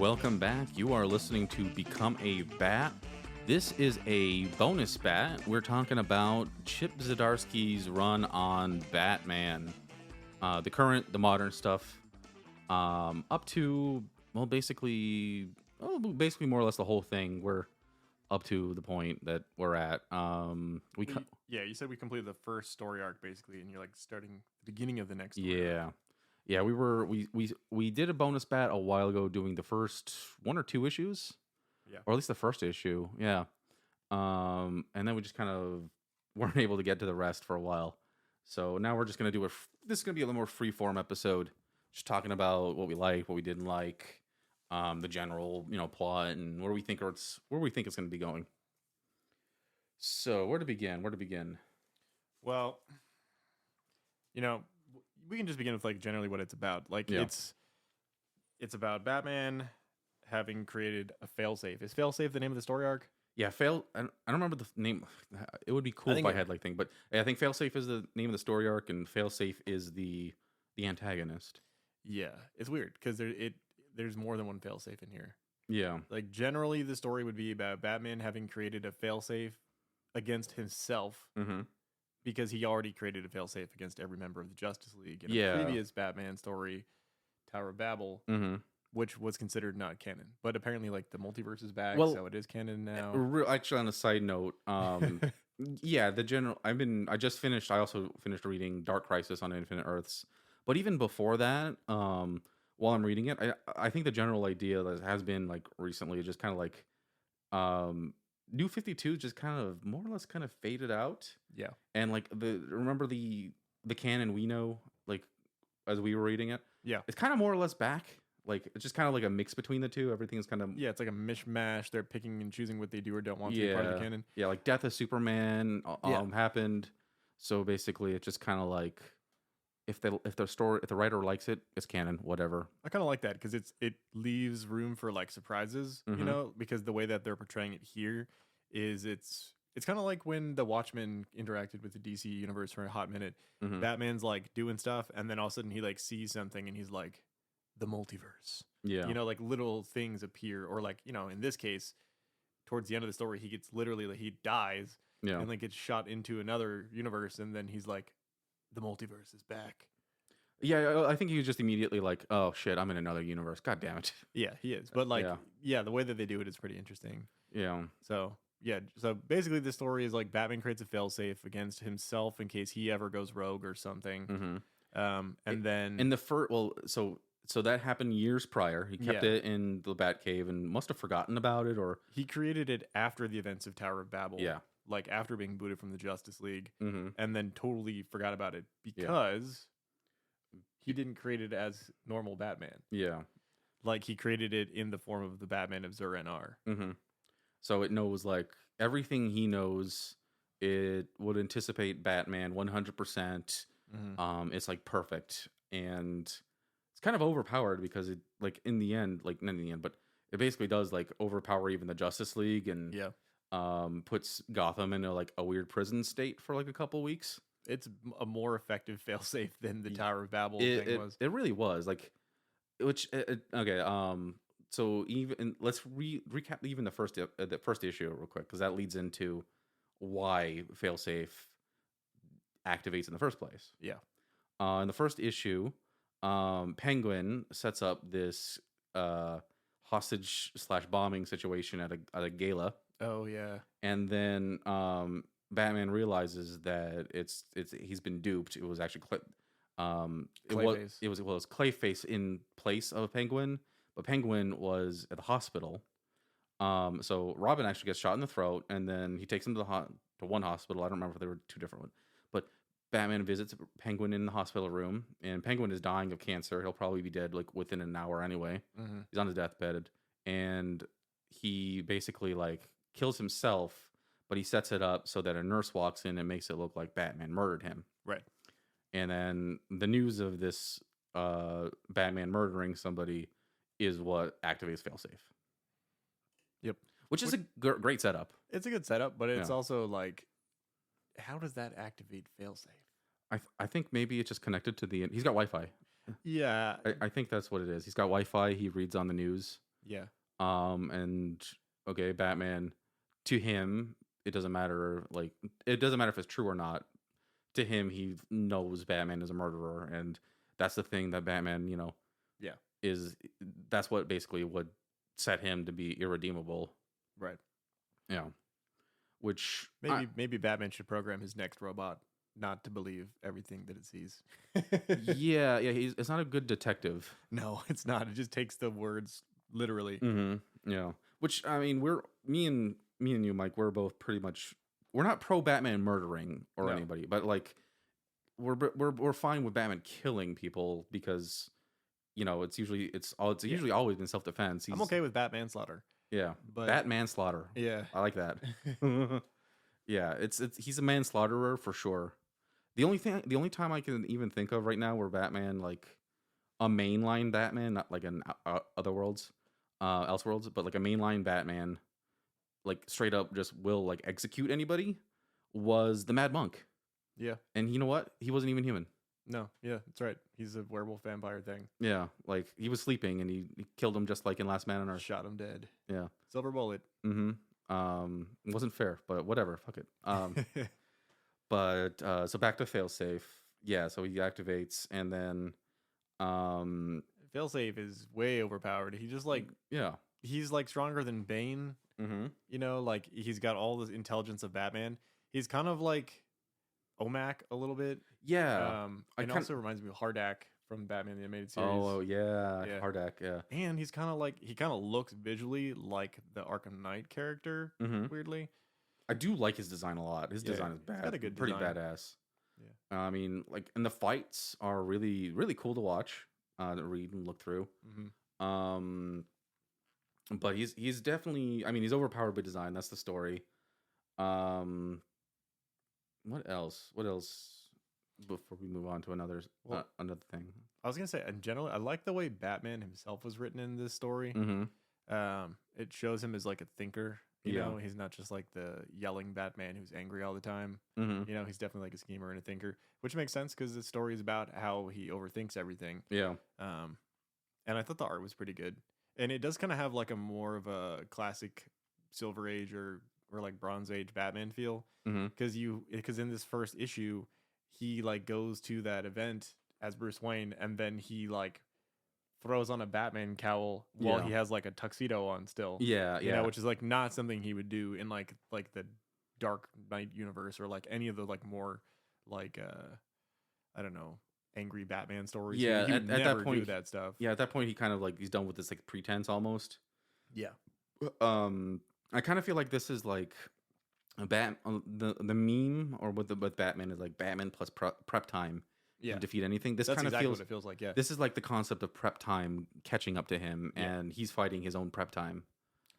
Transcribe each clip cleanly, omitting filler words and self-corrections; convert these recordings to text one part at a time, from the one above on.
welcome back. You are listening to Become a Bat. This is a bonus bat. We're talking about Chip Zdarsky's run on Batman. The modern stuff, up to, basically more or less the whole thing. We're up to the point that we're at. You said we completed the first story arc basically, and you're like starting the beginning of the next story Yeah. arc. Yeah, we did a bonus bat a while ago doing the first one or two issues. Yeah. Or at least the first issue. Yeah. And then we just kind of weren't able to get to the rest for a while. So now we're just going to do this is going to be a little more free form episode, just talking about what we liked, what we didn't like, the general, plot and where we think it's going to be going. So, where to begin? Well, we can just begin with like generally what it's about. Like Yeah. it's about Batman having created a failsafe. Is failsafe the name of the story arc? Yeah, I don't remember the name. It would be cool if I had like thing, but I think Failsafe is the name of the story arc, and Failsafe is the antagonist. Yeah, it's weird because there's more than one failsafe in here. Yeah, Like generally, the story would be about Batman having created a failsafe against himself mm-hmm. because he already created a failsafe against every member of the Justice League in Yeah. a previous Batman story, Tower of Babel, Mm-hmm. which was considered not canon. But apparently, like the multiverse is back, Well, so it is canon now. Actually, on a side note, yeah, I also finished reading Dark Crisis on Infinite Earths, but even before that, while I'm reading it, I think the general idea that has been like recently just kind of like, New 52 just kind of more or less kind of faded out. Yeah. And like remember the canon we know, like as we were reading it, Yeah. it's kind of more or less back. Like it's just kind of like a mix between the two. Everything's kind of It's like a mishmash. They're picking and choosing what they do or don't want to be part of the canon. Yeah, like Death of Superman happened. So basically, it's just kind of like if the writer likes it, it's canon. Whatever. I kind of like that because it leaves room for like surprises, Mhm. because the way that they're portraying it here is it's kind of like when the Watchmen interacted with the DC universe for a hot minute. Mhm. Batman's like doing stuff, and then all of a sudden he like sees something, and he's like, the multiverse. Yeah. Like little things appear, or like in this case, towards the end of the story, he gets literally like, he dies Yeah. and like gets shot into another universe, and then he's like, the multiverse is back. Yeah, I think he was just immediately like, "Oh shit, I'm in another universe. God damn it." Yeah, he is. But like, the way that they do it is pretty interesting. Yeah. So basically, the story is like Batman creates a failsafe against himself in case he ever goes rogue or something. Mm-hmm. And then in the first, so that happened years prior. He kept it in the Batcave and must have forgotten about it, or he created it after the events of Tower of Babel. Yeah. Like after being booted from the Justice League, mm-hmm. and then totally forgot about it because he didn't create it as normal Batman. Yeah. Like he created it in the form of the Batman of Zur-En-Arrh. Mm-hmm. So it knows like everything he knows. It would anticipate Batman 100%. It's like perfect, and it's kind of overpowered because it like in the end, like not in the end, but it basically does like overpower even the Justice League and puts Gotham in like a weird prison state for like a couple weeks. It's a more effective failsafe than the Tower of Babel thing was. It really was like, okay. So even let's recap even the first issue real quick because that leads into why failsafe activates in the first place. Yeah. In the first issue, Penguin sets up this hostage / bombing situation at a gala. Oh yeah. And then Batman realizes that he's been duped. It was actually Clayface. it was Clayface in place of Penguin, but Penguin was at the hospital. So Robin actually gets shot in the throat, and then he takes him to one hospital. I don't remember if they were two different ones, but Batman visits Penguin in the hospital room, and Penguin is dying of cancer. He'll probably be dead like within an hour anyway. Mm-hmm. He's on his deathbed, and he basically like kills himself, but he sets it up so that a nurse walks in and makes it look like Batman murdered him. Right. And then the news of this Batman murdering somebody is what activates failsafe. Yep. Which is a great setup. It's a good setup, but it's also like, how does that activate failsafe? I think maybe it's just connected to he's got Wi-Fi. Yeah. I think that's what it is. He's got Wi-Fi. He reads on the news. Yeah. And okay, Batman, to him, it doesn't matter. Like, it doesn't matter if it's true or not. To him, he knows Batman is a murderer, and that's the thing that Batman, Yeah. is. That's what basically would set him to be irredeemable. Right. Yeah. Which Maybe Batman should program his next robot not to believe everything that it sees. yeah, it's not a good detective. No, it's not. It just takes the words literally. Yeah. Which I mean, me and you, Mike, we're both pretty much we're not pro Batman murdering or No. anybody, but like we're fine with Batman killing people because it's usually usually always been self defense. I'm okay with Batman slaughter. Yeah, but Bat manslaughter. yeah, I like that. Yeah, it's he's a manslaughterer for sure. The only time I can even think of right now where Batman, like a mainline Batman, not like an other worlds, Elseworlds, but like a mainline Batman, like straight up just will like execute anybody, was the Mad Monk. Yeah. And you know what? He wasn't even human. No, yeah, that's right. He's a werewolf vampire thing. Yeah, like he was sleeping and he killed him just like in Last Man on Earth. Shot him dead. Yeah. Silver bullet. It wasn't fair, but whatever. Fuck it. But so back to failsafe. Yeah, so he activates and then Failsafe is way overpowered. He just like he's like stronger than Bane. Like he's got all this intelligence of Batman. He's kind of like Omak a little bit. Yeah. And also reminds me of Hardak from Batman the Animated Series. Oh yeah, Hardak, yeah. And he's kind of like he kind of looks visually like the Arkham Knight character. Weirdly, I do like his design a lot. His design is bad. Got a good pretty design. badass. Yeah. I mean, like, and the fights are really, really cool to watch, to read and look through. But he's definitely. I mean, he's overpowered by design. That's the story. What else? What else? Before we move on to another thing, I was gonna say in general, I like the way Batman himself was written in this story. It shows him as like a thinker. You know, he's not just like the yelling Batman who's angry all the time. He's definitely like a schemer and a thinker, which makes sense because the story is about how he overthinks everything. Yeah. And I thought the art was pretty good, and it does kind of have like a more of a classic Silver Age or like Bronze Age Batman feel. Because in this first issue, he like goes to that event as Bruce Wayne, and then he like throws on a Batman cowl while he has like a tuxedo on still. Yeah. Which is like not something he would do in like the Dark Knight universe or like any of the like more like I don't know, angry Batman stories. Yeah, he would at never that point do that stuff. Yeah, at that point he kind of like he's done with this like pretense almost. Yeah. I kind of feel like this is like the meme or with Batman is like Batman plus prep time to defeat anything. This kind of exactly what it feels like. Yeah, this is like the concept of prep time catching up to him, and he's fighting his own prep time,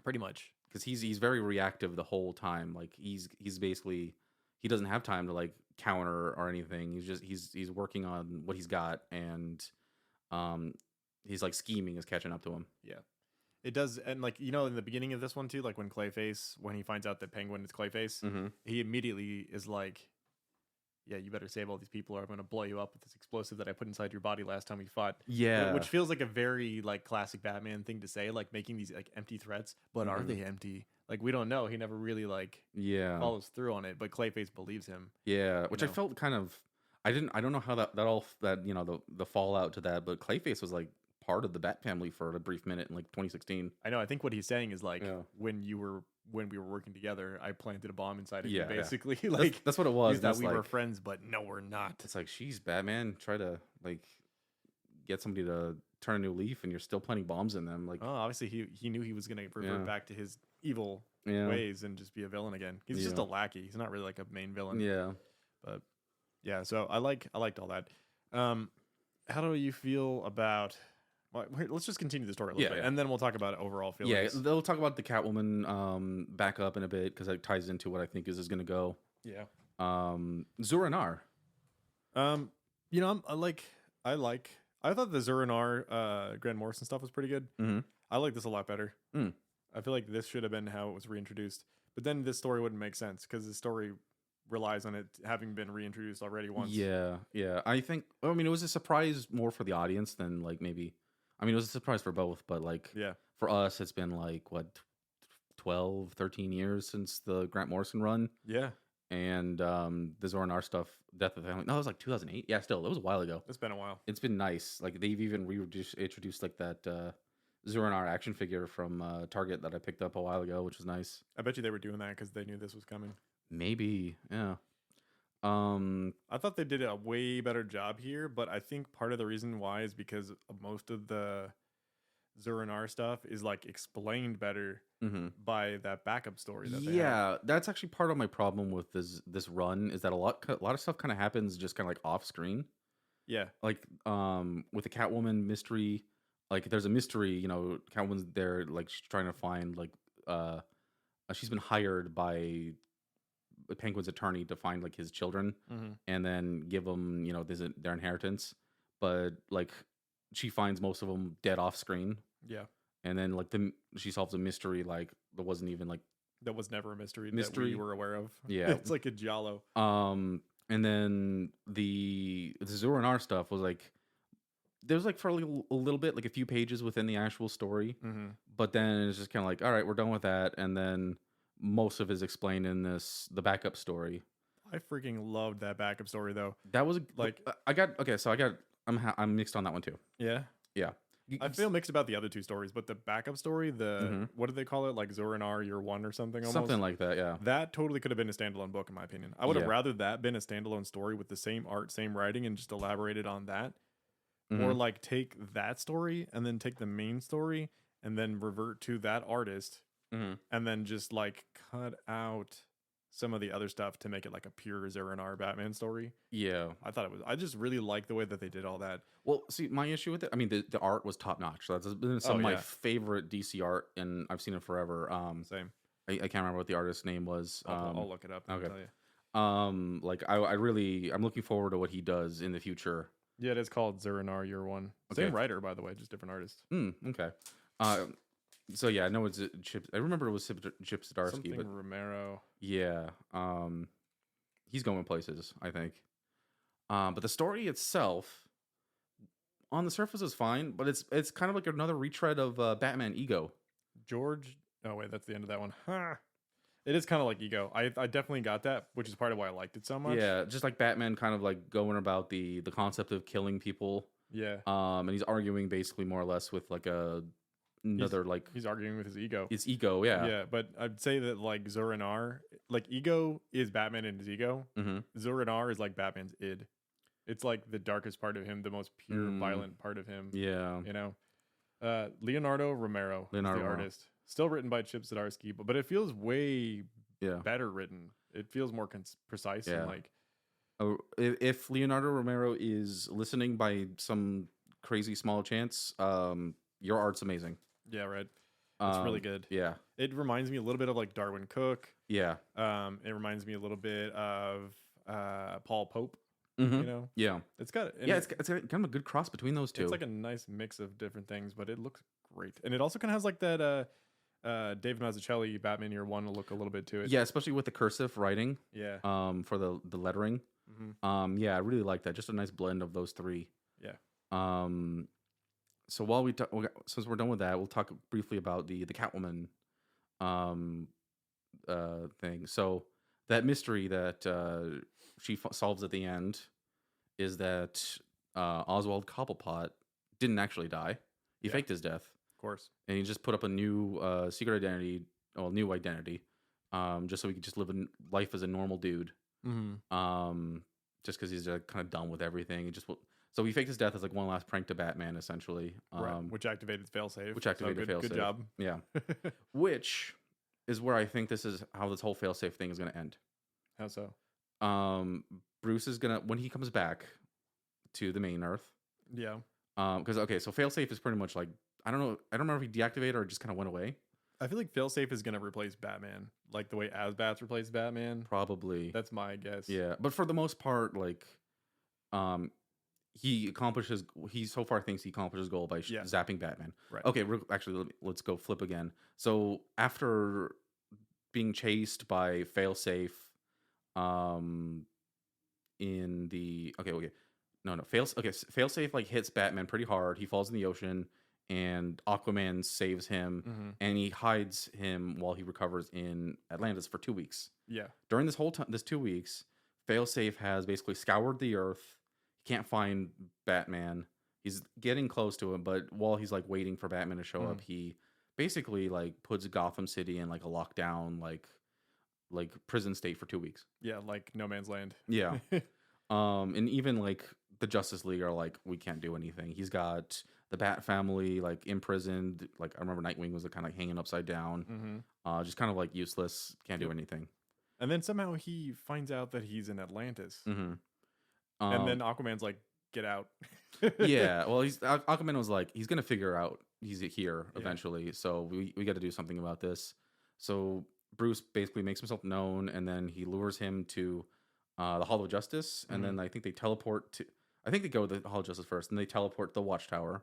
pretty much. Because he's very reactive the whole time. Like he's basically he doesn't have time to like counter or anything. He's working on what he's got, and he's like scheming is catching up to him. Yeah. It does, and like in the beginning of this one too, like when he finds out that Penguin is Clayface, he immediately is like, "Yeah, you better save all these people, or I'm going to blow you up with this explosive that I put inside your body last time we fought." Yeah, which feels like a very like classic Batman thing to say, like making these like empty threats, but are they empty? Like we don't know. He never really like follows through on it, but Clayface believes him. Yeah, which I felt kind of. I don't know how the fallout to that, but Clayface was like part of the Bat family for a brief minute in like 2016. I know. I think what he's saying is like when we were working together, I planted a bomb inside of you. Basically, like that's what it was. That we were friends, but no, we're not. It's like, she's Batman. Try to like get somebody to turn a new leaf, and you're still planting bombs in them. Like, obviously he knew he was gonna revert back to his evil ways and just be a villain again. He's just a lackey. He's not really like a main villain. Yeah, but yeah. So I liked all that. How do you feel about? Let's just continue the story a little bit, and then we'll talk about overall feelings. Yeah, they'll talk about the Catwoman back up in a bit because it ties into what I think is going to go. Yeah. Zur-En-Arrh. I thought the Zur-En-Arrh Grant Morrison stuff was pretty good. I like this a lot better. I feel like this should have been how it was reintroduced, but then this story wouldn't make sense because the story relies on it having been reintroduced already once. Yeah. I think. It was a surprise more for the audience than like maybe. It was a surprise for both, but like, for us, it's been like what 12, 13 years since the Grant Morrison run, Yeah, and the Zora stuff, Death of the Family. No, it was like 2008. Yeah, still, it was a while ago. it's been a while. It's been nice. Like they've even introduced like that Zora action figure from Target that I picked up a while ago, which was nice. I bet you they were doing that because they knew this was coming. Maybe, yeah. I thought they did a way better job here, but I think part of the reason why is because most of the Zora stuff is like explained better by that backup story that they have. Yeah, that's actually part of my problem with this run is that a lot of stuff kind of happens just kind of like off screen. Yeah, Like with the Catwoman mystery, like there's a mystery, Catwoman's there like she's trying to find like she's been hired by the Penguin's attorney to find like his children and then give them, their inheritance. But like she finds most of them dead off screen. yeah. And then like she solves a mystery like that wasn't even like That was never a mystery that we were aware of. Yeah. It's like a giallo. And then the Zora stuff was like there was like for a little bit, like a few pages within the actual story, but then it's just kind of like, all right, we're done with that, and then most of it is explained in the backup story. I freaking loved that backup story though. That was Like I'm mixed on that one too. Yeah. Yeah. I feel mixed about the other two stories, but the backup story, what do they call it? Like Zora Year One or something almost? Something like that, yeah. That totally could have been a standalone book, in my opinion. I would have rather that been a standalone story with the same art, same writing, and just elaborated on that. Or like take that story and then take the main story and then revert to that artist and then just like cut out some of the other stuff to make it like a pure Zora Batman story. Yeah. I just really like the way that they did all that. Well, see, my issue with it, I mean, the art was top notch. So that's been some of my favorite DC art, and I've seen it forever. Same. I can't remember what the artist's name was. I'll look it up and okay. tell you. Like I'm looking forward to what he does in the future. Yeah, it is called Zora Year One. Okay. Same writer, by the way, just different artist. Okay. So yeah, I know it's Chip. I remember it was Chip Zdarsky, Something but Romero. Yeah. He's going places, I think. But the story itself, on the surface, is fine, but it's kind of like another retread of Batman Ego. George. Oh wait, that's the end of that one. Huh. It is kind of like Ego. I definitely got that, which is part of why I liked it so much. Yeah, just like Batman kind of like going about the concept of killing people. Yeah. And he's arguing basically more or less with like he's arguing with his ego. His ego, yeah. Yeah, but I'd say that like Zora, like Ego is Batman and his ego. Zora is like Batman's id. It's like the darkest part of him, the most pure, violent part of him. Yeah. Leonardo Romero is the artist. Still written by Chip Zdarsky, but it feels way better written. It feels more precise and like. If Leonardo Romero is listening by some crazy small chance, your art's amazing. Yeah, right. It's really good. Yeah. It reminds me a little bit of like Darwin Cook. Yeah. It reminds me a little bit of Paul Pope. Yeah. It's got it's kind of a good cross between those two. It's like a nice mix of different things, but it looks great. And it also kind of has like that David Mazzucchelli Batman Year One look a little bit to it. Yeah, especially with the cursive writing. Yeah. For the lettering. Yeah, I really like that. Just a nice blend of those three. Yeah. So since we're done with that, we'll talk briefly about the Catwoman thing. So that mystery that she solves at the end is that Oswald Cobblepot didn't actually die. He faked his death. Of course. And he just put up a new secret identity, new identity, just so he could just live a life as a normal dude. Just because he's kind of done with everything. So he faked his death as like one last prank to Batman, essentially. Right. Which activated failsafe. Failsafe. Good job. Yeah. Which is where I think this is how this whole failsafe thing is going to end. How so? Bruce is gonna, when he comes back to the main Earth. Yeah. Because so failsafe is pretty much like, I don't remember if he deactivated or it just kind of went away. I feel like failsafe is gonna replace Batman, like the way Asbats replaced Batman. Probably. That's my guess. Yeah, but for the most part, like, he so far thinks he accomplished his goal by zapping Batman. Right. Okay, actually, let's go flip again. So after being chased by failsafe, failsafe like hits Batman pretty hard. He falls in the ocean, and Aquaman saves him, and he hides him while he recovers in Atlantis for 2 weeks. Yeah. During this whole time, this 2 weeks, Failsafe has basically scoured the earth. He can't find Batman. He's getting close to him, but while he's like waiting for Batman to show up, he basically like puts Gotham City in like a lockdown, like prison state for 2 weeks. Yeah, like No Man's Land. Yeah. And even like the Justice League are like, we can't do anything. He's got the Bat family like imprisoned. Like I remember Nightwing was kind of like hanging upside down, just kind of like useless. Can't do anything. And then somehow he finds out that he's in Atlantis, and then Aquaman's like, "Get out." Yeah, well, Aquaman was like, he's gonna figure out he's here eventually. So we got to do something about this. So Bruce basically makes himself known, and then he lures him to the Hall of Justice, and then I think they teleport to. I think they go to the Hall of Justice first, and they teleport to the Watchtower,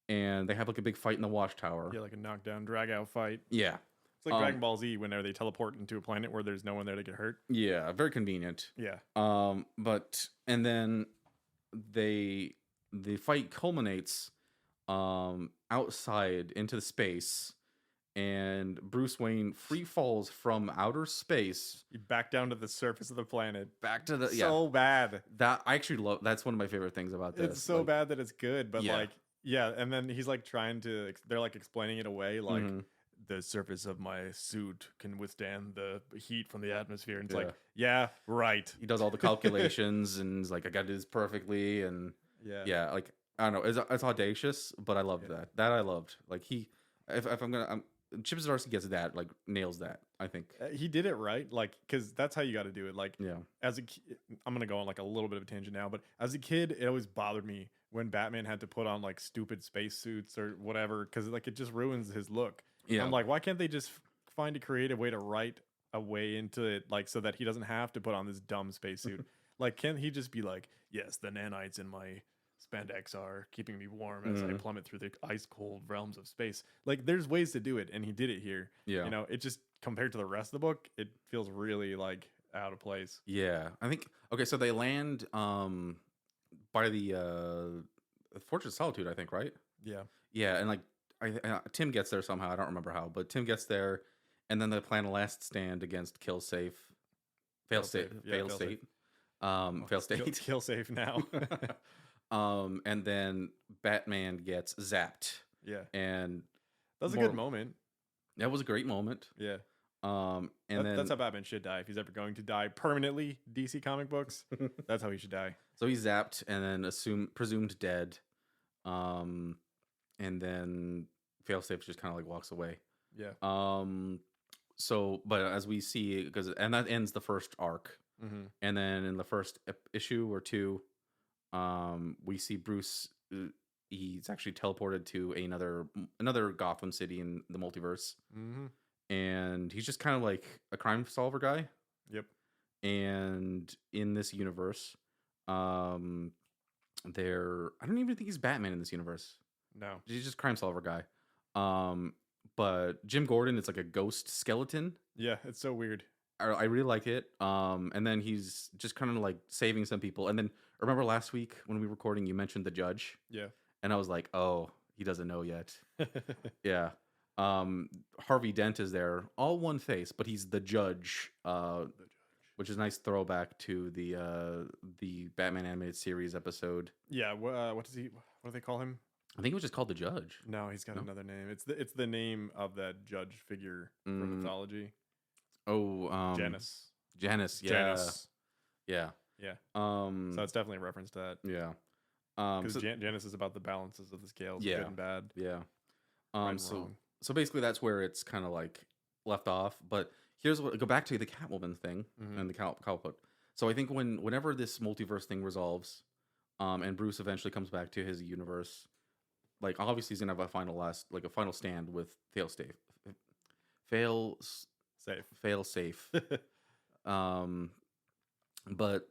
and they have like a big fight in the Watchtower. Yeah, like a knockdown, drag out fight. Yeah, it's like Dragon Ball Z whenever they teleport into a planet where there's no one there to get hurt. Yeah, very convenient. Yeah. But and then the fight culminates outside into the space, and Bruce Wayne free falls from outer space back down to the surface of the planet. Back to the so bad. That I actually love. That's one of my favorite things about this. It's so bad that it's good, but and then he's like trying to. They're like explaining it away, like the surface of my suit can withstand the heat from the atmosphere, and it's like, yeah, right. He does all the calculations, and he's like, I got to do this perfectly, and like I don't know, it's audacious, but I loved that. That I loved. Like if I'm gonna. Chip Zdarsky gets that, like nails that. I think he did it right, like because that's how you got to do it. Like, as a, I'm gonna go on like a little bit of a tangent now, but as a kid, it always bothered me when Batman had to put on like stupid space suits or whatever, because like it just ruins his look. Yeah, I'm like, why can't they just find a creative way to write a way into it, like so that he doesn't have to put on this dumb spacesuit? Like, can't he just be like, yes, the nanites in my spandex are keeping me warm as I plummet through the ice cold realms of space. Like, there's ways to do it, and he did it here. Yeah, you know, it just compared to the rest of the book, it feels really like out of place. Yeah, I think so they land by the Fortress of Solitude, I think, right? Yeah, and like Tim gets there somehow. I don't remember how, but Tim gets there, and then they plan a last stand against Failsafe. Killsafe now. And then Batman gets zapped. Yeah. And that was a good moment. That was a great moment. Yeah. And that's how Batman should die. If he's ever going to die permanently, DC comic books, that's how he should die. So he's zapped and then presumed dead. And then Failsafe just kind of like walks away. Yeah. But as we see, and that ends the first arc. And then in the first issue or two, we see Bruce. He's actually teleported to another Gotham City in the multiverse, and he's just kind of like a crime solver guy. Yep. And in this universe, I don't even think he's Batman in this universe. No, he's just crime solver guy. But Jim Gordon is like a ghost skeleton. Yeah, it's so weird. I really like it. And then he's just kind of like saving some people. And then remember last week when we were recording, you mentioned the judge. Yeah. And I was like, oh, he doesn't know yet. Yeah. Harvey Dent is there, all one face, but he's the judge. Which is a nice throwback to the Batman animated series episode. Yeah. What do they call him? I think it was just called the Judge. No, he's got another name. It's the name of that judge figure from mythology. Oh, Janus. Yeah. Janus. Yeah. Yeah. So it's definitely a reference to that. Yeah. Because Janus is about the balances of the scales, good and bad. Yeah. Right so basically that's where it's kind of like left off. But go back to the Catwoman thing and the Cowput. So I think whenever this multiverse thing resolves, and Bruce eventually comes back to his universe, like obviously he's gonna have a final stand with Failsafe. But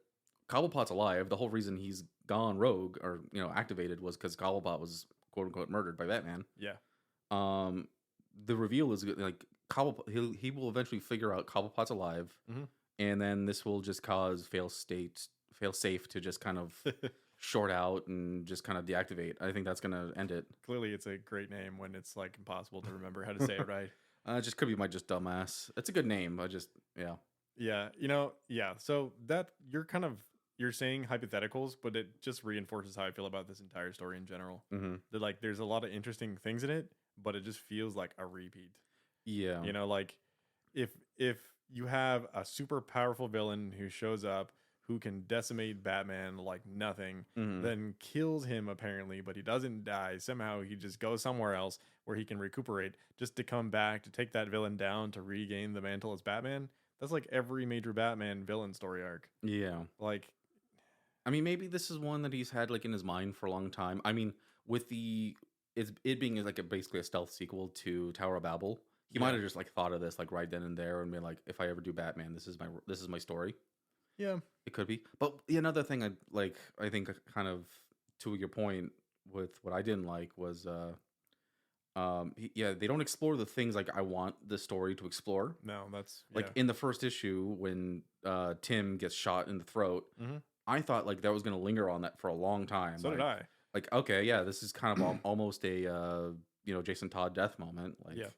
Cobblepot's alive. The whole reason he's gone rogue or activated was because Cobblepot was quote unquote murdered by Batman. Yeah. The reveal is like Cobblepot. He will eventually figure out Cobblepot's alive, and then this will just cause Failsafe to just kind of short out and just kind of deactivate. I think that's gonna end it. Clearly, it's a great name when it's like impossible to remember how to say it right. Just could be my just dumbass. It's a good name. I just yeah. Yeah, yeah. So that you're saying hypotheticals, but it just reinforces how I feel about this entire story in general. Mm-hmm. That like there's a lot of interesting things in it, but it just feels like a repeat. Yeah. Like if you have a super powerful villain who shows up who can decimate Batman like nothing, Mm-hmm. then kills him apparently, but he doesn't die. Somehow he just goes somewhere else where he can recuperate just to come back to take that villain down to regain the mantle as Batman. That's like every major Batman villain story arc. Yeah. Like, I mean, maybe this is one that he's had like in his mind for a long time. I mean, with it being like basically a stealth sequel to Tower of Babel, he might have just like thought of this like right then and there and been like, if I ever do Batman, this is my story. yeah, It could be. But another thing I think kind of to your point with what I didn't like was they don't explore the things like I want the story to explore. no, that's Like in the first issue when Tim gets shot in the throat, mm-hmm. I thought like that was going to linger on that for a long time. So like, did I. Like, okay, yeah, this is kind of almost a Jason Todd death moment. Like, Yeah.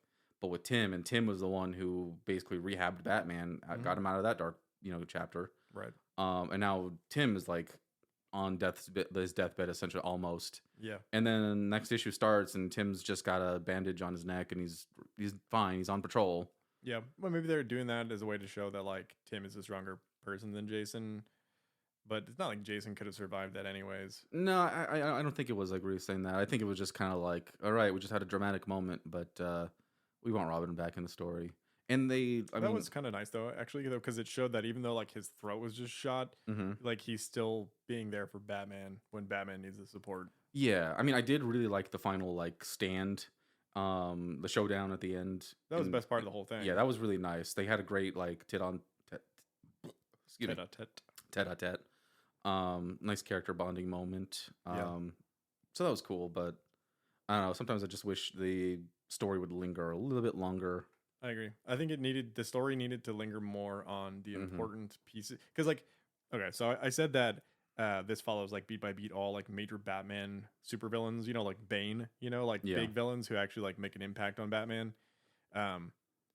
But with Tim, and Tim was the one who basically rehabbed Batman, got him out of that dark chapter. Right. And now Tim is like on his deathbed essentially almost. Yeah. And then next issue starts, and Tim's just got a bandage on his neck, and he's fine. He's on patrol. Yeah. Well, maybe they're doing that as a way to show that like Tim is a stronger person than Jason. But it's not like Jason could have survived that anyways. No, I don't think it was like really saying that. I think it was just kind of like, all right, we just had a dramatic moment, but we want Robin back in the story. And that was kind of nice though, actually, though, because it showed that even though like his throat was just shot, like he's still being there for Batman when Batman needs the support. Yeah, I mean, I did really like the final like stand, the showdown at the end. That was the best part of the whole thing. Yeah, that was really nice. They had a great like tete-a-tete. Nice character bonding moment. So that was cool, but I don't know. Sometimes I just wish the story would linger a little bit longer. I agree. I think the story needed to linger more on the important pieces. Because like, okay, so I said that this follows like beat by beat all like major Batman supervillains, like Bane, like big villains who actually like make an impact on Batman.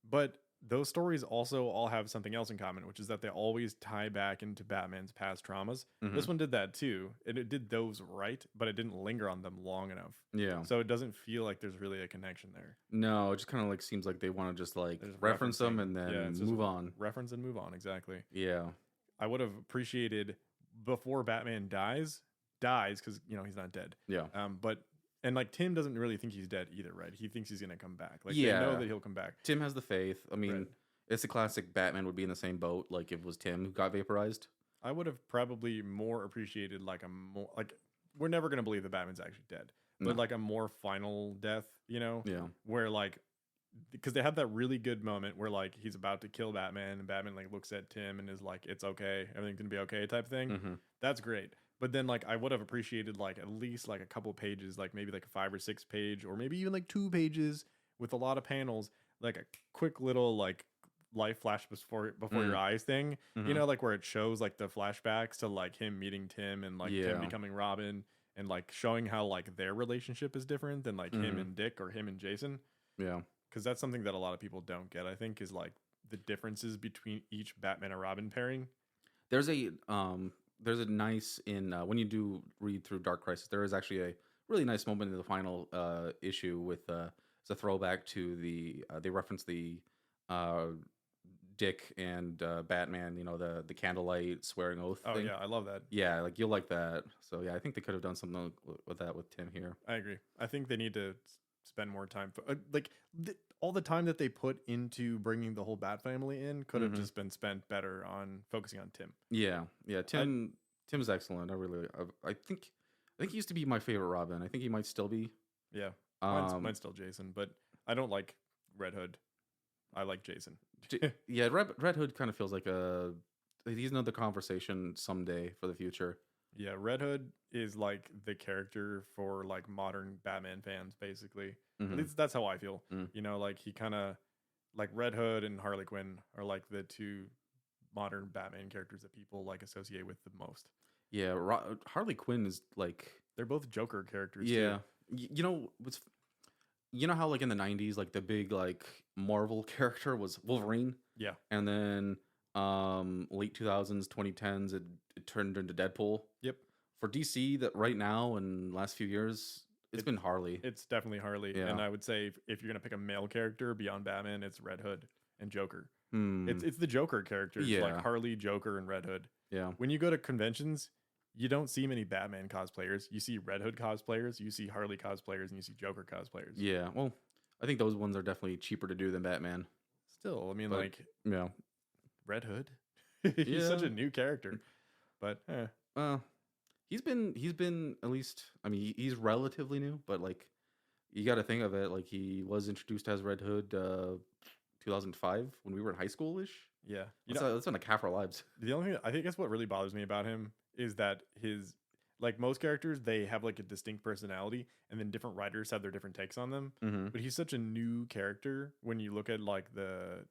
But those stories also all have something else in common, which is that they always tie back into Batman's past traumas. This one did that too, and it did those right, but it didn't linger on them long enough. Yeah. So it doesn't feel like there's really a connection there. No, it just kind of like seems like they want to just like reference them and then move on. Reference and move on, exactly. Yeah. I would have appreciated before Batman dies because he's not dead. Yeah. And like Tim doesn't really think he's dead either, right? He thinks he's gonna come back. Like they know that he'll come back. Tim has the faith. I mean, It's a classic Batman would be in the same boat. Like if it was Tim who got vaporized. I would have probably more appreciated like we're never gonna believe that Batman's actually dead, but like a more final death, Yeah. where like because they have that really good moment where like he's about to kill Batman and Batman like looks at Tim and is like, it's okay, everything's gonna be okay type thing. That's great. But then like I would have appreciated like at least like a couple pages, like maybe like a 5 or 6 page, or maybe even like 2 pages with a lot of panels, like a quick little like life flash before your eyes thing, like where it shows like the flashbacks to like him meeting Tim and like Tim becoming Robin and like showing how like their relationship is different than like him and Dick or him and Jason. Yeah. Because that's something that a lot of people don't get, I think, is like the differences between each Batman and Robin pairing. There's a nice when you do read through Dark Crisis, there is actually a really nice moment in the final issue with it's a throwback to they reference the Dick and Batman, the candlelight swearing oath thing. Yeah, I love that. Yeah, like you'll like that. So yeah, I think they could have done something with that with Tim here. I agree. I think they need to spend more time all the time that they put into bringing the whole Bat family in could have just been spent better on focusing on Tim. Yeah. Tim's excellent. I think he used to be my favorite Robin. I think he might still be. Yeah, mine's still Jason, but I don't like Red Hood. I like Jason. Yeah, Red Hood kind of feels like he's another conversation someday for the future. Yeah, Red Hood is like the character for like modern Batman fans, basically. At least that's how I feel. Like he kind of like Red Hood and Harley Quinn are like the 2 modern Batman characters that people like associate with the most. Yeah, Harley Quinn is like, They're both Joker characters too. yeah. You know what's you know how like in the 90s like the big like Marvel character was Wolverine, Yeah. and then late 2000s 2010s it turned into Deadpool. Yep. For DC, that right now and last few years it's been Harley. It's definitely Harley. Yeah. And I would say if you're gonna pick a male character beyond Batman, it's Red Hood and Joker. Hmm. It's the Joker characters, Yeah. like Harley, Joker, and Red Hood. Yeah. When you go to conventions, you don't see many Batman cosplayers. You see Red Hood cosplayers, you see Harley cosplayers, and you see Joker cosplayers. Yeah. Well, I think those ones are definitely cheaper to do than Batman. Still, I mean, But, like yeah. Red Hood, he's such Yeah. a new character. But He's been at least. I mean, he's relatively new, but like you got to think of it like he was introduced as Red Hood 2005 when we were in high school ish. yeah, That's been like half our lives. the only thing I think that's what really bothers me about him is that his like most characters, they have like a distinct personality, and then different writers have their different takes on them. Mm-hmm. But he's such a new character when you look at like the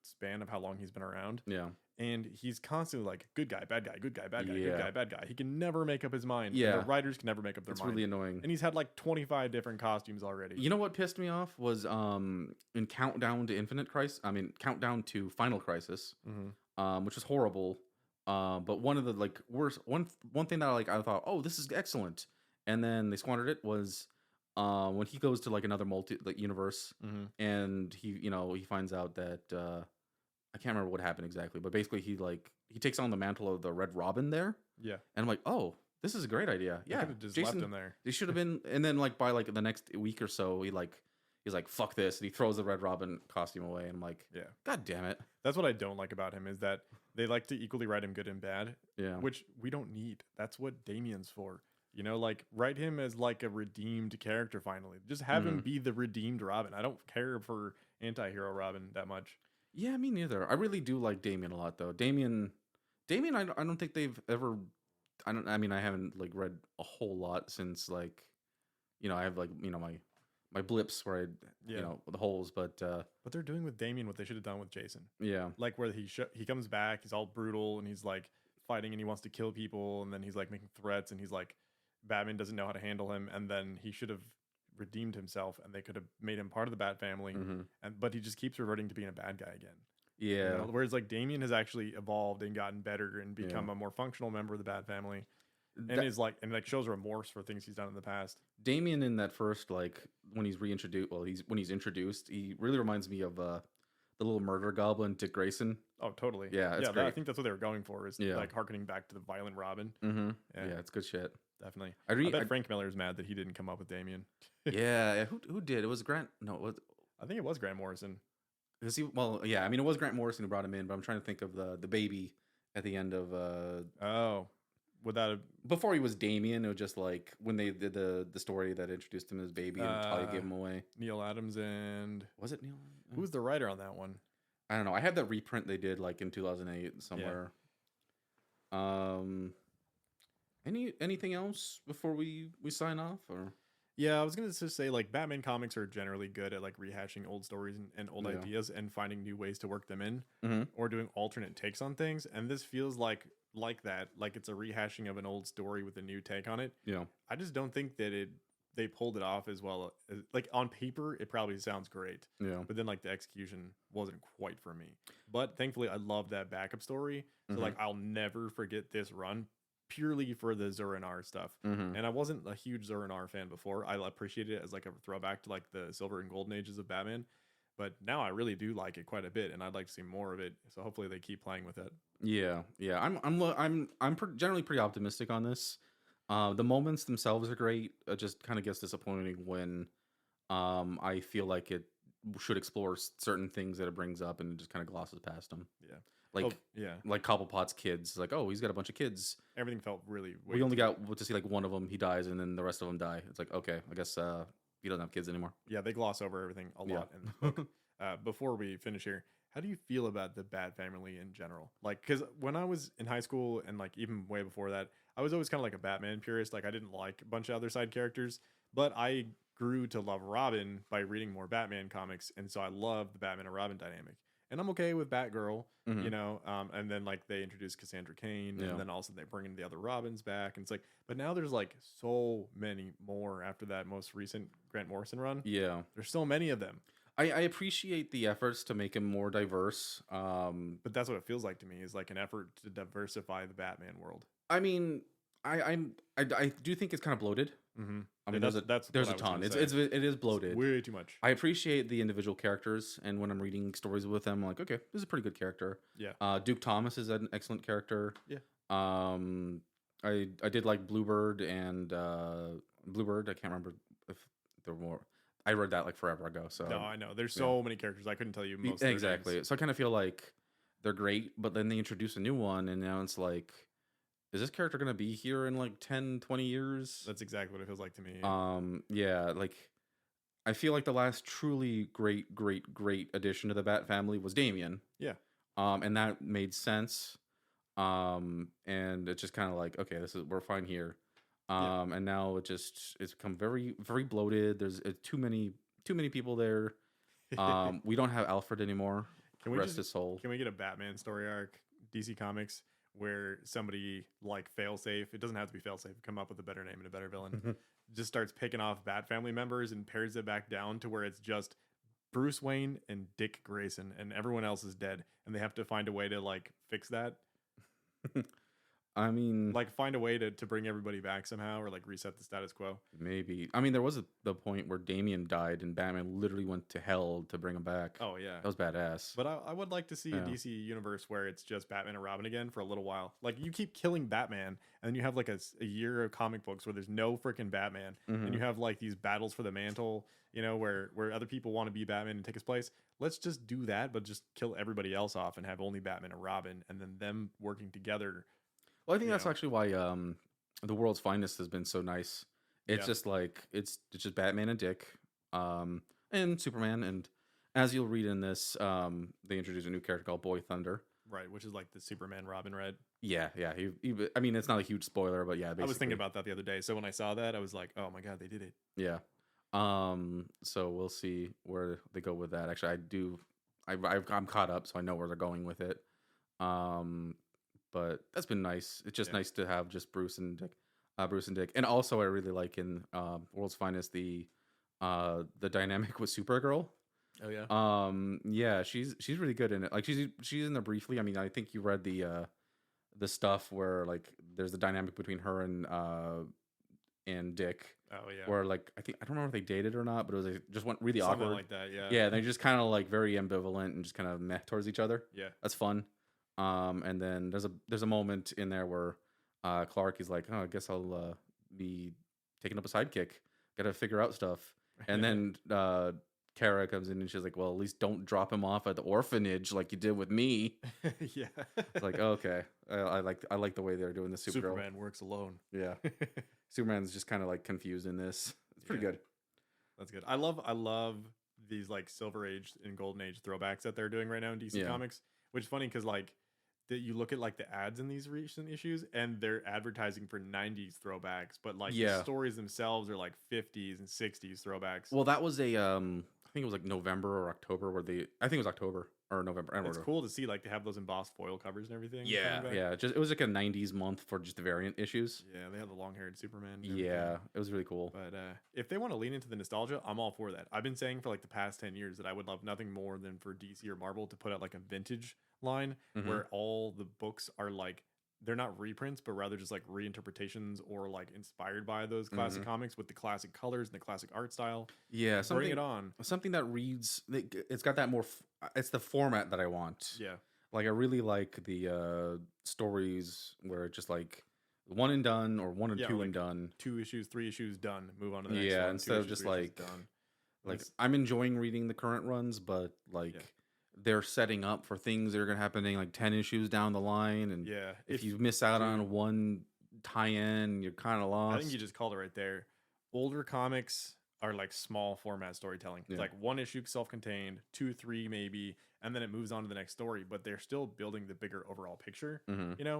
span of how long he's been around, Yeah. and he's constantly like good guy, bad guy, good guy, bad guy, good Yeah. guy, bad guy. He can never make up his mind. and Yeah. the writers can never make up their It's mind. really annoying. And he's had like 25 different costumes already. You know what pissed me off was in Countdown to Infinite Crisis. I mean, Countdown to Final Crisis, which was horrible. But one of the like worst one thing that I thought, oh, this is excellent, and then they squandered it was when he goes to like another universe, and he finds out that I can't remember what happened exactly, but basically he takes on the mantle of the Red Robin there, Yeah, and I'm like, oh, this is a great idea. they Yeah, could have just Jason, left him there. they should have been. And then like by like the next week or so, he's like, fuck this, and he throws the Red Robin costume away, and I'm like, Yeah, god damn it. that's what I don't like about him is that they like to equally write him good and bad, Yeah. which we don't need. That's what Damien's for. You know, like write him as like a redeemed character finally. Just have him be the redeemed Robin. I don't care for anti-hero Robin that much. Yeah, me neither. I really do like Damien a lot, though. Damien, I don't think they've ever. I mean, I haven't like read a whole lot since like, I have like my blips where Yeah. the holes, but But they're doing with Damien what they should have done with Jason. yeah, Like where he comes back, he's all brutal and he's like fighting and he wants to kill people and then he's like making threats and he's like Batman doesn't know how to handle him and then he should have redeemed himself and they could have made him part of the Bat family but he just keeps reverting to being a bad guy again. yeah, You know? Whereas like Damien has actually evolved and gotten better and become a more functional member of the Bat family. And is like shows remorse for things he's done in the past. Damien in that first like when he's reintroduced. Well, when he's introduced, he really reminds me of the little murder goblin Dick Grayson. Oh, totally. Yeah, it's I great. think that's what they were going for is Yeah. like harkening back to the violent Robin. Mm-hmm. Yeah. Yeah, it's good shit. Definitely. I bet Frank Miller's mad that he didn't come up with Damien. yeah. Who did? It was Grant. No, it was. I think it was Grant Morrison. Is he? Well, yeah. I mean, it was Grant Morrison who brought him in, but I'm trying to think of the baby at the end of Oh, would that have? before he was Damien. It was just like when they did the story that introduced him as baby and Talia gave him away. Neil Adams and Was it Neil? who was the writer on that one? I don't know. I had that reprint they did like in 2008 somewhere. Anything else before we sign off or? Yeah, I was gonna just say like Batman comics are generally good at like rehashing old stories and old Yeah. ideas and finding new ways to work them in Mhm. or doing alternate takes on things. And this feels like that, like it's a rehashing of an old story with a new take on it. Yeah. I just don't think that they pulled it off as well. Like on paper, it probably sounds great, Yeah. but then like the execution wasn't quite for me. But thankfully, I love that backup story. So like I'll never forget this run purely for the Zur-En-Arr stuff. Mm-hmm. And I wasn't a huge Zur-En-Arr fan before. I appreciated it as like a throwback to like the silver and golden ages of Batman. But now I really do like it quite a bit, and I'd like to see more of it. So hopefully they keep playing with it. Yeah. I'm generally pretty optimistic on this. The moments themselves are great. It just kind of gets disappointing when I feel like it should explore certain things that it brings up and it just kind of glosses past them. Yeah. Like yeah. like Cobblepot's kids. Like, oh, he's got a bunch of kids. Everything felt really We only got to see like one of them. He dies, and then the rest of them die. It's like, okay, I guess he doesn't have kids anymore. Yeah, they gloss over everything a Yeah. lot in this book. Before we finish here, how do you feel about the Bat family in general? Like, because when I was in high school and like even way before that, I was always kind of like a Batman purist. Like, I didn't like a bunch of other side characters, but I grew to love Robin by reading more Batman comics, and so I love the Batman and Robin dynamic. And I'm okay with Batgirl, Mhm. and then like they introduced Cassandra Cain, Yeah. and then also they bring in the other Robins back, and it's like, but now there's like so many more after that most recent Grant Morrison run. Yeah. There's so many of them, I appreciate the efforts to make him more diverse. but that's what it feels like to me is like an effort to diversify the Batman world. I mean, I do think it's kind of bloated. Mm-hmm. I mean, That's there's what a I was ton. gonna It's say. it is bloated. Way too much. I appreciate the individual characters, and when I'm reading stories with them, I'm like, okay, this is a pretty good character. Yeah. Duke Thomas is an excellent character. Yeah. Um, I did like Bluebird and Bluebird. I can't remember if there were more. I read that like forever ago. So No, I know. There's yeah. so many characters. I couldn't tell you most of their Exactly. names. So I kind of feel like they're great, but then they introduce a new one, and now it's like, is this character gonna be here in like 10, 20 years? That's exactly what it feels like to me. Yeah, like I feel like the last truly great addition to the Bat family was Damien. Yeah. And that made sense. And it's just kind of like, okay, we're fine here. And now it's become very bloated. There's too many people there. We don't have Alfred anymore. Rest his soul. Can we get a Batman story arc, DC Comics, where somebody like Failsafe, it doesn't have to be Failsafe, come up with a better name and a better villain, just starts picking off Bat family members and pares it back down to where it's just Bruce Wayne and Dick Grayson and everyone else is dead, and they have to find a way to like fix that. I mean, like find a way to bring everybody back somehow, or like reset the status quo. maybe. I mean, there was the point where Damien died and Batman literally went to hell to bring him back. Oh yeah, that was badass. But I would like to see a DC universe where it's just Batman and Robin again for a little while. Like you keep killing Batman, and then you have like a year of comic books where there's no freaking Batman, and you have like these battles for the mantle, where other people want to be Batman and take his place. Let's just do that, but just kill everybody else off and have only Batman and Robin, and then them working together. Well, I think that's actually why the World's Finest has been so nice. It's just like it's just Batman and Dick, and Superman, and as you'll read in this, they introduce a new character called Boy Thunder. Right, which is like the Superman Robin Red. Yeah. I mean, it's not a huge spoiler, but yeah, basically. I was thinking about that the other day. So when I saw that, I was like, oh my god, they did it. Yeah. So we'll see where they go with that. Actually, I'm caught up, so I know where they're going with it. But that's been nice. It's just nice to have just Bruce and Dick. And also, I really like in World's Finest the dynamic with Supergirl. Oh yeah. Yeah, she's really good in it. Like she's in there briefly. I mean, I think you read the stuff where like there's the dynamic between her and Dick. Oh yeah. Where like I don't remember if they dated or not, but it was just went really Something awkward like that. Yeah. Yeah, they're just kind of like very ambivalent and just kind of meh towards each other. Yeah. That's fun. And then there's a moment in there where Clark is like, oh, I guess I'll be taking up a sidekick. Got to figure out stuff. And then Kara comes in and she's like, well, at least don't drop him off at the orphanage like you did with me. Yeah. It's like, okay, I like the way they're doing the Supergirl. Superman works alone. Yeah. Superman's just kind of like confused in this. It's pretty good. That's good. I love these like Silver Age and Golden Age throwbacks that they're doing right now in DC Comics, which is funny because like that you look at like the ads in these recent issues and they're advertising for 90s throwbacks, but like the stories themselves are like 50s and 60s throwbacks. Well, that was I think it was like November or October I think it was October or November. It's cool to see like they have those embossed foil covers and everything. Yeah. It was like a 90s month for just the variant issues. Yeah, they have the long-haired Superman. Yeah, it was really cool. But if they want to lean into the nostalgia, I'm all for that. I've been saying for like the past 10 years that I would love nothing more than for DC or Marvel to put out like a vintage line where all the books are like, they're not reprints, but rather just like reinterpretations or like inspired by those classic comics with the classic colors and the classic art style. Yeah, bring it on. Something that reads, it's got that more. It's the format that I want. Yeah, like I really like the stories where it's just like one and done or one or two like and done. 2 issues, 3 issues, done. Move on to the next one. Yeah, instead of just like done. Like I'm enjoying reading the current runs, but like. Yeah. They're setting up for things that are going to happen in like 10 issues down the line. And if you miss out on one tie-in, you're kind of lost. I think you just called it right there. Older comics are like small format storytelling. It's like 1 issue self-contained, 2, 3 maybe, and then it moves on to the next story, but they're still building the bigger overall picture,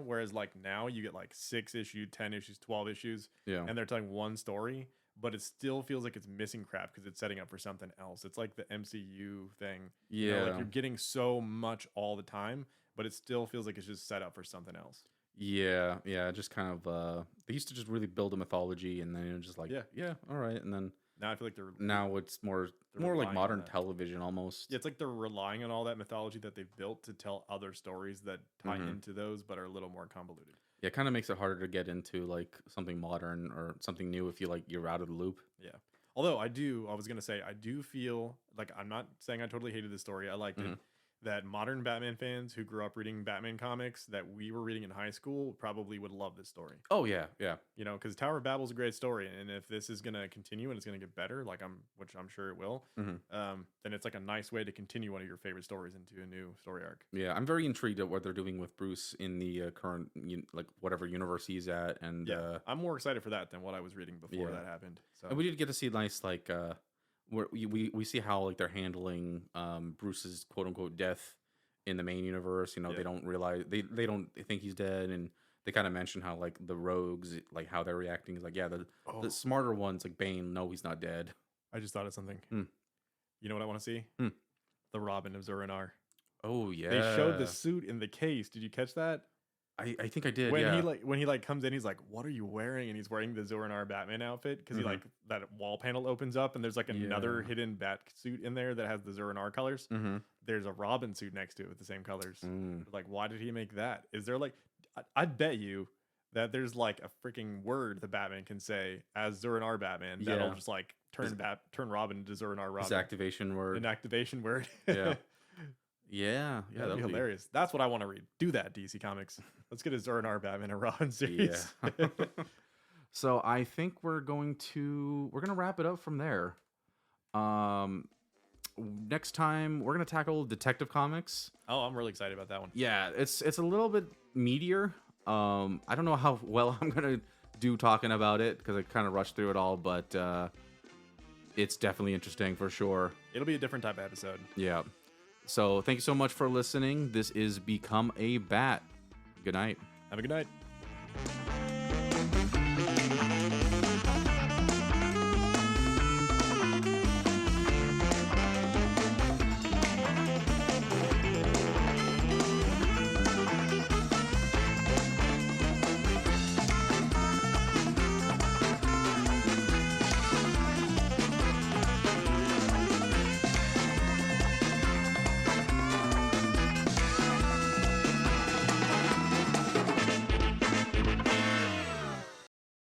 whereas like now you get like 6 issues, 10 issues, 12 issues, and they're telling one story, but it still feels like it's missing crap because it's setting up for something else. It's like the MCU thing. Yeah. Like you're getting so much all the time, but it still feels like it's just set up for something else. Yeah, just kind of they used to just really build a mythology, and then it was just like, yeah, all right, and then now I feel like now it's more like modern television almost. Yeah, it's like they're relying on all that mythology that they've built to tell other stories that tie into those, but are a little more convoluted. Yeah, it kind of makes it harder to get into like something modern or something new if you're out of the loop. Yeah. Although I was gonna say I do feel like, I'm not saying I totally hated the story. I liked it. That modern Batman fans who grew up reading Batman comics that we were reading in high school probably would love this story. Oh yeah. You know, because Tower of Babel is a great story, and if this is gonna continue and it's gonna get better, which I'm sure it will, then it's like a nice way to continue one of your favorite stories into a new story arc. Yeah, I'm very intrigued at what they're doing with Bruce in the current like whatever universe he's at, and I'm more excited for that than what I was reading before that happened. So and we did get to see nice like where we see how like they're handling Bruce's quote unquote death in the main universe. You know, they don't realize they think he's dead, and they kind of mention how like the rogues, like how they're reacting is like, yeah, the smarter ones like Bane, no, he's not dead. I just thought of something. You know what I want to see? The Robin of Zur-En-Arrh. Oh yeah, they showed the suit in the case. Did you catch that? I think I did. When he comes in, he's like, "What are you wearing?" And he's wearing the Zur-En-Arrh Batman outfit because he like that wall panel opens up and there's like another hidden bat suit in there that has the Zur-En-Arrh colors. There's a Robin suit next to it with the same colors. Like, why did he make that? Is there like, I bet you that there's like a freaking word the Batman can say as Zur-En-Arrh Batman that'll just like turn Robin into Zur-En-Arrh Robin. His activation word. An activation word. Yeah, that'd be hilarious. That's what I want to read. Do that, DC Comics. Let's get a Zur-En-Arrh Batman and Robin series. Yeah. So I think we're gonna wrap it up from there. Next time we're gonna tackle Detective Comics. Oh, I'm really excited about that one. Yeah, it's a little bit meatier. I don't know how well I'm gonna do talking about it because I kind of rushed through it all, but it's definitely interesting for sure. It'll be a different type of episode. Yeah. So thank you so much for listening. This is Become a Bat. Good night. Have a good night.